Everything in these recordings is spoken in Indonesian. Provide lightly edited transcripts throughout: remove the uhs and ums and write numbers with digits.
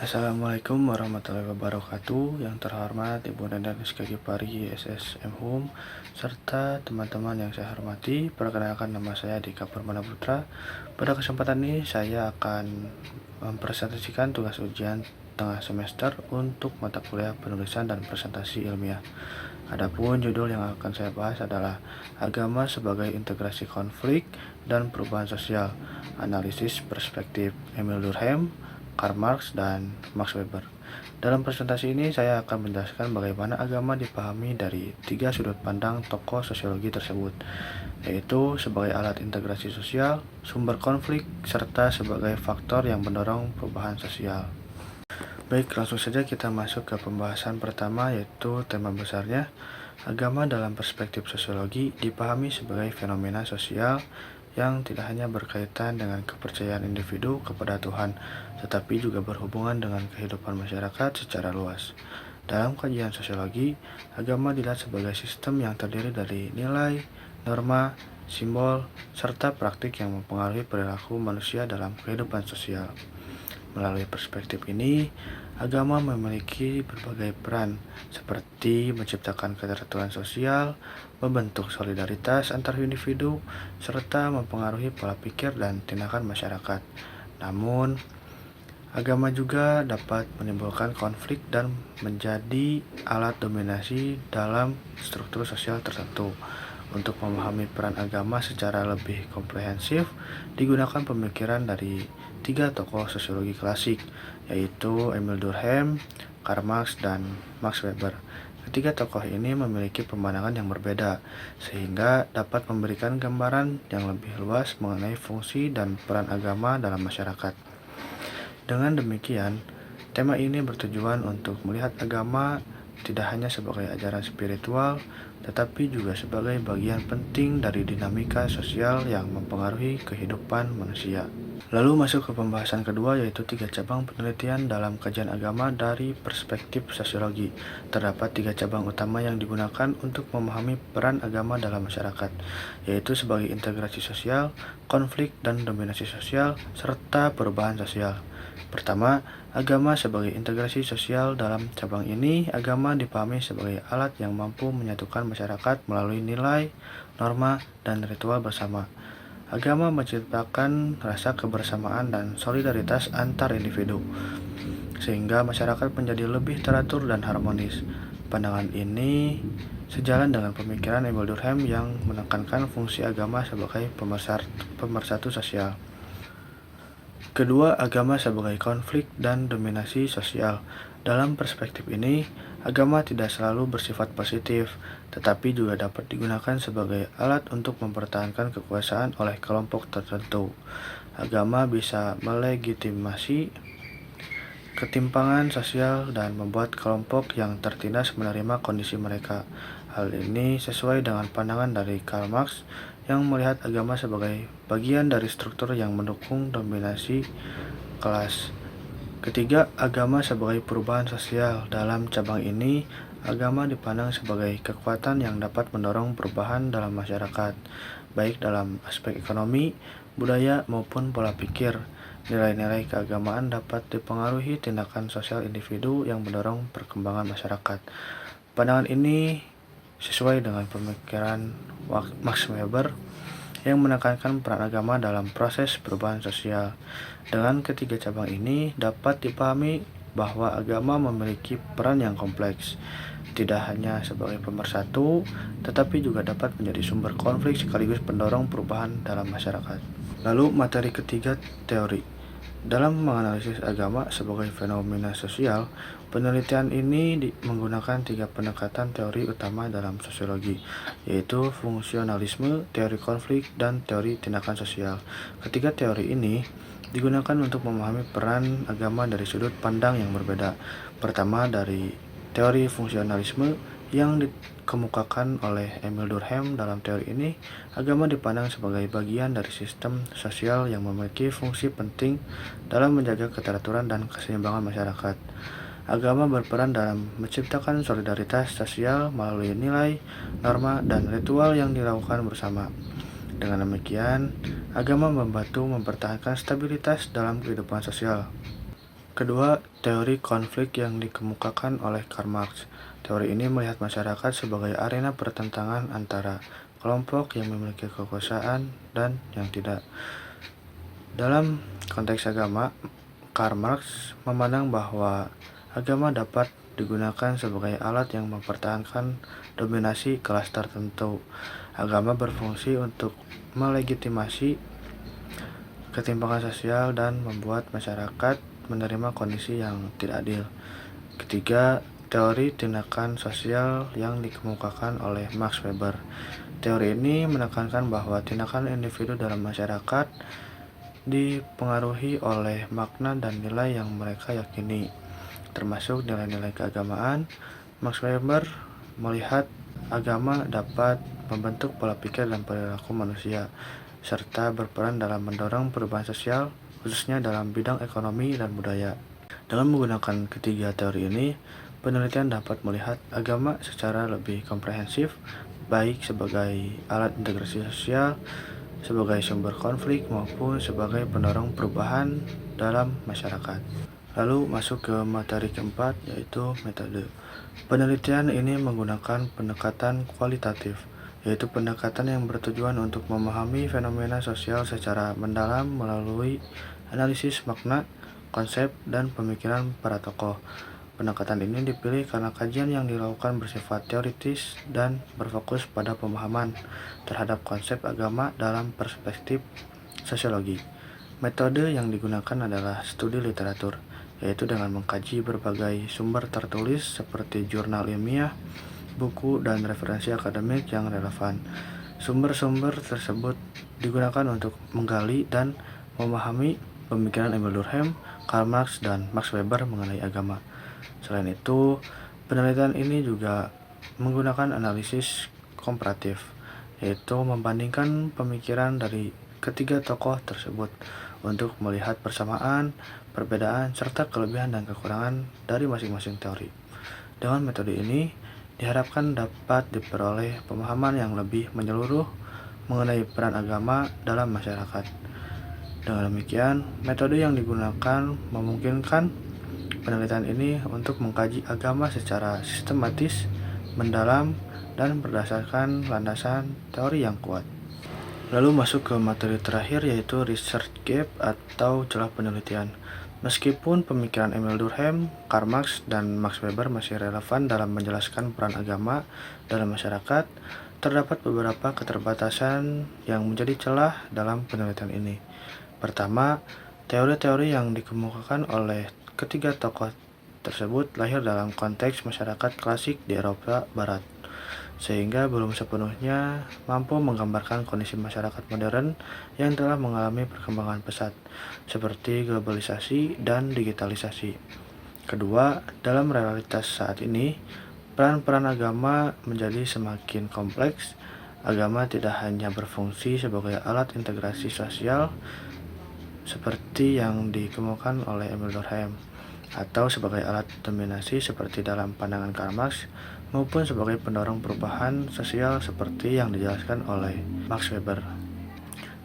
Assalamualaikum warahmatullahi wabarakatuh. Yang terhormat Ibu Nenden Rizky Gipari, SSM Hum, serta teman-teman yang saya hormati. Perkenalkan, nama saya Dika Permana Putra. Pada kesempatan ini saya akan mempresentasikan tugas ujian tengah semester untuk mata kuliah penulisan dan presentasi ilmiah. Adapun judul yang akan saya bahas adalah Agama sebagai Integrasi Konflik dan Perubahan Sosial, Analisis Perspektif Emil Durkheim, Karl Marx, dan Max Weber. Dalam presentasi ini saya akan menjelaskan bagaimana agama dipahami dari tiga sudut pandang tokoh sosiologi tersebut, yaitu sebagai alat integrasi sosial, sumber konflik, serta sebagai faktor yang mendorong perubahan sosial. Baik, langsung saja kita masuk ke pembahasan pertama, yaitu tema besarnya. Agama dalam perspektif sosiologi dipahami sebagai fenomena sosial yang tidak hanya berkaitan dengan kepercayaan individu kepada Tuhan, tetapi juga berhubungan dengan kehidupan masyarakat secara luas. Dalam kajian sosiologi, agama dilihat sebagai sistem yang terdiri dari nilai, norma, simbol, serta praktik yang mempengaruhi perilaku manusia dalam kehidupan sosial. Melalui perspektif ini, agama memiliki berbagai peran, seperti menciptakan keteraturan sosial, membentuk solidaritas antar individu, serta mempengaruhi pola pikir dan tindakan masyarakat. Namun, agama juga dapat menimbulkan konflik dan menjadi alat dominasi dalam struktur sosial tertentu. Untuk memahami peran agama secara lebih komprehensif, digunakan pemikiran dari tiga tokoh sosiologi klasik, yaitu Emil Durkheim, Karl Marx, dan Max Weber. Ketiga tokoh ini memiliki pemandangan yang berbeda, sehingga dapat memberikan gambaran yang lebih luas mengenai fungsi dan peran agama dalam masyarakat. Dengan demikian, tema ini bertujuan untuk melihat agama tidak hanya sebagai ajaran spiritual, tetapi juga sebagai bagian penting dari dinamika sosial yang mempengaruhi kehidupan manusia. Lalu masuk ke pembahasan kedua, yaitu tiga cabang penelitian dalam kajian agama dari perspektif sosiologi. Terdapat tiga cabang utama yang digunakan untuk memahami peran agama dalam masyarakat, yaitu sebagai integrasi sosial, konflik dan dominasi sosial, serta perubahan sosial. Pertama, agama sebagai integrasi sosial. Dalam cabang ini, agama dipahami sebagai alat yang mampu menyatukan masyarakat melalui nilai, norma, dan ritual bersama. Agama menciptakan rasa kebersamaan dan solidaritas antar individu, sehingga masyarakat menjadi lebih teratur dan harmonis. Pandangan ini sejalan dengan pemikiran Emil Durkheim yang menekankan fungsi agama sebagai pemersatu sosial. Kedua, agama sebagai konflik dan dominasi sosial. Dalam perspektif ini, agama tidak selalu bersifat positif, tetapi juga dapat digunakan sebagai alat untuk mempertahankan kekuasaan oleh kelompok tertentu. Agama bisa melegitimasi ketimpangan sosial dan membuat kelompok yang tertindas menerima kondisi mereka. Hal ini sesuai dengan pandangan dari Karl Marx yang melihat agama sebagai bagian dari struktur yang mendukung dominasi kelas. Ketiga, agama sebagai perubahan sosial. Dalam cabang ini, agama dipandang sebagai kekuatan yang dapat mendorong perubahan dalam masyarakat, baik dalam aspek ekonomi, budaya, maupun pola pikir. Nilai-nilai keagamaan dapat dipengaruhi tindakan sosial individu yang mendorong perkembangan masyarakat. Pandangan ini sesuai dengan pemikiran Max Weber yang menekankan peran agama dalam proses perubahan sosial. Dengan ketiga cabang ini dapat dipahami bahwa agama memiliki peran yang kompleks, tidak hanya sebagai pemersatu, tetapi juga dapat menjadi sumber konflik sekaligus pendorong perubahan dalam masyarakat. Lalu materi ketiga, teori. Dalam menganalisis agama sebagai fenomena sosial, penelitian ini menggunakan tiga pendekatan teori utama dalam sosiologi, yaitu fungsionalisme, teori konflik, dan teori tindakan sosial. Ketiga teori ini digunakan untuk memahami peran agama dari sudut pandang yang berbeda. Pertama, dari teori fungsionalisme yang dikemukakan oleh Emil Durkheim. Dalam teori ini, agama dipandang sebagai bagian dari sistem sosial yang memiliki fungsi penting dalam menjaga keteraturan dan keseimbangan masyarakat. Agama berperan dalam menciptakan solidaritas sosial melalui nilai, norma, dan ritual yang dilakukan bersama. Dengan demikian, agama membantu mempertahankan stabilitas dalam kehidupan sosial. Kedua, teori konflik yang dikemukakan oleh Karl Marx. Teori ini melihat masyarakat sebagai arena pertentangan antara kelompok yang memiliki kekuasaan dan yang tidak. Dalam konteks agama, Karl Marx memandang bahwa agama dapat digunakan sebagai alat yang mempertahankan dominasi kelas tertentu. Agama berfungsi untuk melegitimasi ketimpangan sosial dan membuat masyarakat menerima kondisi yang tidak adil. Ketiga, teori tindakan sosial yang dikemukakan oleh Max Weber. Teori ini menekankan bahwa tindakan individu dalam masyarakat dipengaruhi oleh makna dan nilai yang mereka yakini, termasuk nilai-nilai keagamaan. Max Weber melihat agama dapat membentuk pola pikir dan perilaku manusia, serta berperan dalam mendorong perubahan sosial, khususnya dalam bidang ekonomi dan budaya. Dengan menggunakan ketiga teori ini, penelitian dapat melihat agama secara lebih komprehensif, baik sebagai alat integrasi sosial, sebagai sumber konflik, maupun sebagai pendorong perubahan dalam masyarakat. Lalu masuk ke materi keempat, yaitu metode. Penelitian ini menggunakan pendekatan kualitatif, yaitu pendekatan yang bertujuan untuk memahami fenomena sosial secara mendalam melalui analisis makna, konsep, dan pemikiran para tokoh. Pendekatan ini dipilih karena kajian yang dilakukan bersifat teoritis dan berfokus pada pemahaman terhadap konsep agama dalam perspektif sosiologi. Metode yang digunakan adalah studi literatur, yaitu dengan mengkaji berbagai sumber tertulis seperti jurnal ilmiah, buku, dan referensi akademik yang relevan. Sumber-sumber tersebut digunakan untuk menggali dan memahami pemikiran Emil Durkheim, Karl Marx, dan Max Weber mengenai agama. Selain itu, penelitian ini juga menggunakan analisis komparatif, yaitu membandingkan pemikiran dari ketiga tokoh tersebut untuk melihat persamaan, perbedaan, serta kelebihan dan kekurangan dari masing-masing teori. Dengan metode ini, diharapkan dapat diperoleh pemahaman yang lebih menyeluruh mengenai peran agama dalam masyarakat. Dengan demikian, metode yang digunakan memungkinkan penelitian ini untuk mengkaji agama secara sistematis, mendalam, dan berdasarkan landasan teori yang kuat. Lalu masuk ke materi terakhir, yaitu research gap atau celah penelitian. Meskipun pemikiran Emil Durkheim, Karl Marx, dan Max Weber masih relevan dalam menjelaskan peran agama dalam masyarakat, terdapat beberapa keterbatasan yang menjadi celah dalam penelitian ini. Pertama, teori-teori yang dikemukakan oleh ketiga tokoh tersebut lahir dalam konteks masyarakat klasik di Eropa Barat, sehingga belum sepenuhnya mampu menggambarkan kondisi masyarakat modern yang telah mengalami perkembangan pesat, seperti globalisasi dan digitalisasi. Kedua, dalam realitas saat ini, peran-peran agama menjadi semakin kompleks. Agama tidak hanya berfungsi sebagai alat integrasi sosial, seperti yang dikemukakan oleh Emil Durkheim, atau sebagai alat dominasi seperti dalam pandangan Karl Marx, maupun sebagai pendorong perubahan sosial seperti yang dijelaskan oleh Max Weber.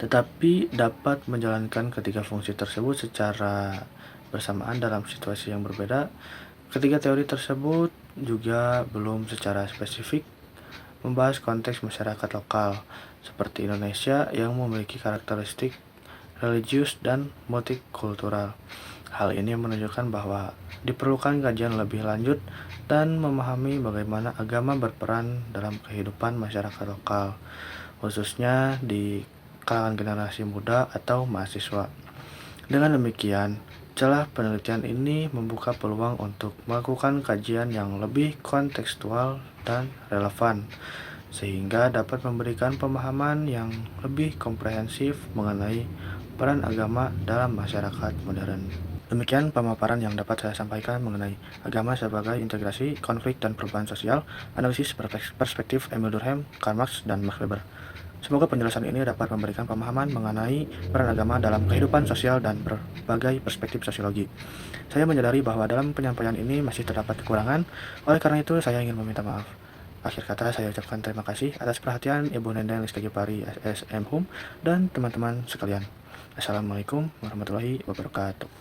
Tetapi dapat menjalankan ketiga fungsi tersebut secara bersamaan dalam situasi yang berbeda. Ketiga teori tersebut juga belum secara spesifik membahas konteks masyarakat lokal, seperti Indonesia yang memiliki karakteristik religius dan multikultural. Hal ini menunjukkan bahwa diperlukan kajian lebih lanjut dan memahami bagaimana agama berperan dalam kehidupan masyarakat lokal, khususnya di kalangan generasi muda atau mahasiswa. Dengan demikian, celah penelitian ini membuka peluang untuk melakukan kajian yang lebih kontekstual dan relevan, sehingga dapat memberikan pemahaman yang lebih komprehensif mengenai peran agama dalam masyarakat modern. Demikian pemaparan yang dapat saya sampaikan mengenai agama sebagai integrasi, konflik, dan perubahan sosial, analisis perspektif Emil Durkheim, Karl Marx, dan Max Weber. Semoga penjelasan ini dapat memberikan pemahaman mengenai peran agama dalam kehidupan sosial dan berbagai perspektif sosiologi. Saya menyadari bahwa dalam penyampaian ini masih terdapat kekurangan, oleh karena itu saya ingin meminta maaf. Akhir kata, saya ucapkan terima kasih atas perhatian Ibu Nendang Liskagipari SSM Hum dan teman-teman sekalian. Assalamualaikum warahmatullahi wabarakatuh.